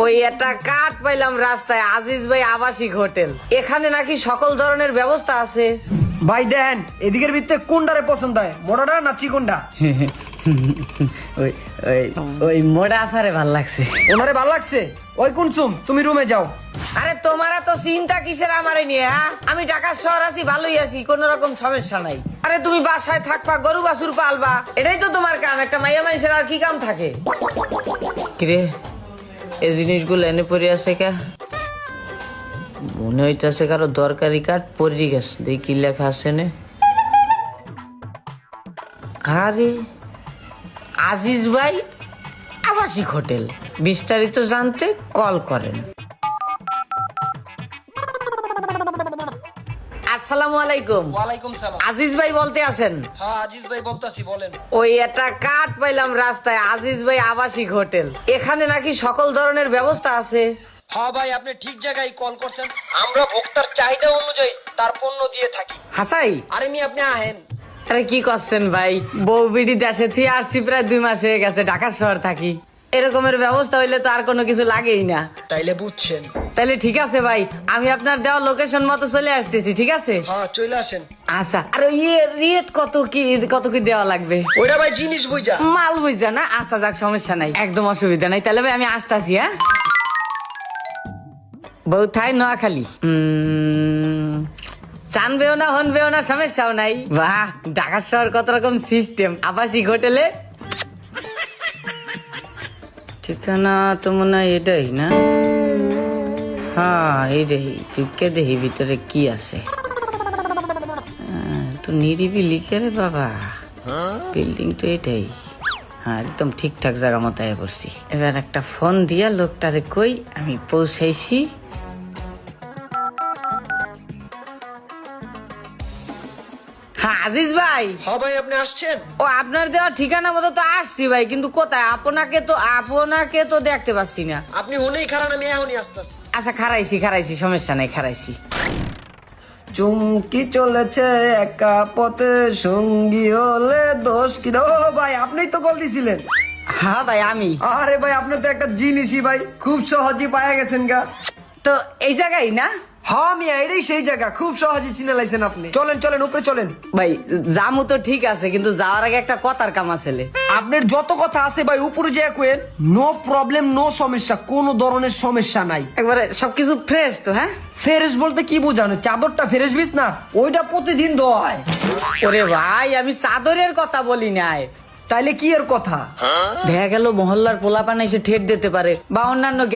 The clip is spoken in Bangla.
ওই একটা কার্ড পাইলাম রাস্তায়, আজিজ ভাই আবাসিক হোটেল। এখানে নাকি সকল ধরনের ব্যবস্থা আছে। ভাই দেন এদিকের ভিতরে কোনটারে পছন্দ হয়, মোটাটা না চিকনটা? ওই ওই ওই মোড়া আফারে ভাল লাগছে। ওনারে ভাল লাগছে? ওই কুনসুম তুমি রুমে যাও। আরে তোমারা তো চিন্তা কিসের আমারে নিয়ে? হ্যাঁ, আমি ঢাকার শহর আছি, ভালোই আছি, কোন রকম সমস্যা নাই। আরে তুমি বাসায় থাকবা, গরু বাছুর পালবা, এটাই তো তোমার কাম। একটা মাইয়া মানুষের আর কি কাম থাকে? কিরে এই জিনিসগুলো এনে পড়ে আছে কে? মনে হইতেছে কারো দরকারি কার্ড পড়ে গেছে। দেখি কি লেখা আছে নে। আরে আজিজ ভাই আবাসিক হোটেল, বিস্তারিত জানতে কল করেন। আসসালামু আলাইকুম। ওয়ালাইকুম সালাম। আজিজ ভাই বলতে আছেন? হ্যাঁ আজিজ ভাই বলতাছি, বলেন। ওই একটা কার্ড পাইলাম রাস্তায়, আজিজ ভাই আবাসিক হোটেল। এখানে নাকি সকল ধরনের ব্যবস্থা আছে। হ্যাঁ ভাই আপনি ঠিক জায়গায় কল করছেন। আমরা ভোক্তার চাহিদা অনুযায়ী তার পণ্য দিয়ে থাকি। হাসাই আরে মি আপনি আহেন। আরে কি করছেন ভাই? বউ বিডি দেশে থেকে আসছি, প্রায় 2 মাস হয়ে গেছে, ঢাকার শহর থাকি। এরকমের ব্যবস্থা হইলে তো আর কোনো কিছু লাগেই না। তাইলে বুঝছেন। তাহলে ঠিক আছে ভাই, আমি আপনার দেওয়া লোকেশন মতো চলে আসতেছি, ঠিক আছে? হ্যাঁ চলে আসেন। আচ্ছা, আর রেট কত কি দেওয়া লাগবে? ওইটা ভাই জিনিস বুঝা। মাল বুঝা না? আচ্ছা যাক, সমস্যা নাই, একদম অসুবিধা নাই। তাহলে ভাই আমি আসতেছি। হ্যাঁ, বউ থাই নোয়াখালী। চানবেও না, হনবেও না, সমস্যাও নাই। বাহ, ঢাকার শহর কত রকম সিস্টেম। আবাসিক হোটেলে ঠিকানা তো মনে হয় এটাই না? হ্যাঁ এটাই। ঢুকে দেখি ভিতরে কি আছে। তো নিরিবিলি লিখে রে বাবা, বিল্ডিং তো এটাই। হ্যাঁ একদম ঠিকঠাক জায়গা মতো আয়া করছি। এবার একটা ফোন দিয়া লোকটারে কই আমি পৌঁছাইছি। হ্যাঁ আজিজ ভাই। হ্যাঁ ভাই আপনি আসছেন? ও আপনার দেওয়া ঠিকানা মতো তো আসছি ভাই, কিন্তু কোথায়? আপনাকে তো দেখতে পাচ্ছি না। আপনি হলেই খারাপ, আমি এখনই আসতেছি। আচ্ছা খারাইছি, সমস্যা নাই, খারাইছি। চুমকি চলেছে একা পথে, সঙ্গী হলে দোষ কি? ও ভাই আপনিই তো কল দিছিলেন। হ্যাঁ ভাই আমি। আরে ভাই আপনি তো একটা জিনিসই ভাই খুব সহজে পায়া গেছেন গা। তো এই জায়গায় না? হ্যাঁ মিয়া এটাই সেই জায়গা, খুব সহজে চিনে লাইছেন আপনি। চলেন চলেন উপরে চলেন। ভাই জামু তো ঠিক আছে, কিন্তু যাওয়ার আগে একটা কথার কাম আছে। আপনার যত কথা আছে ভাই উপরে যে কোয়েন, নো প্রবলেম, নো সমস্যা, কোনো ধরনের সমস্যা নাই। একবারে সবকিছু ফ্রেশ তো? হ্যাঁ ফ্রেশ বলতে কি বোঝানো? চাদরটা ফ্রেশ বিস না, ওইটা প্রতিদিন ধোয়া হয়। ওরে ভাই আমি চাদরের কথা বলি নাই। তাইলে কি এর কথা? দেখা গেল মহল্লার পোলাপান এসে ঠেট দিতে পারে, বা অন্যান্য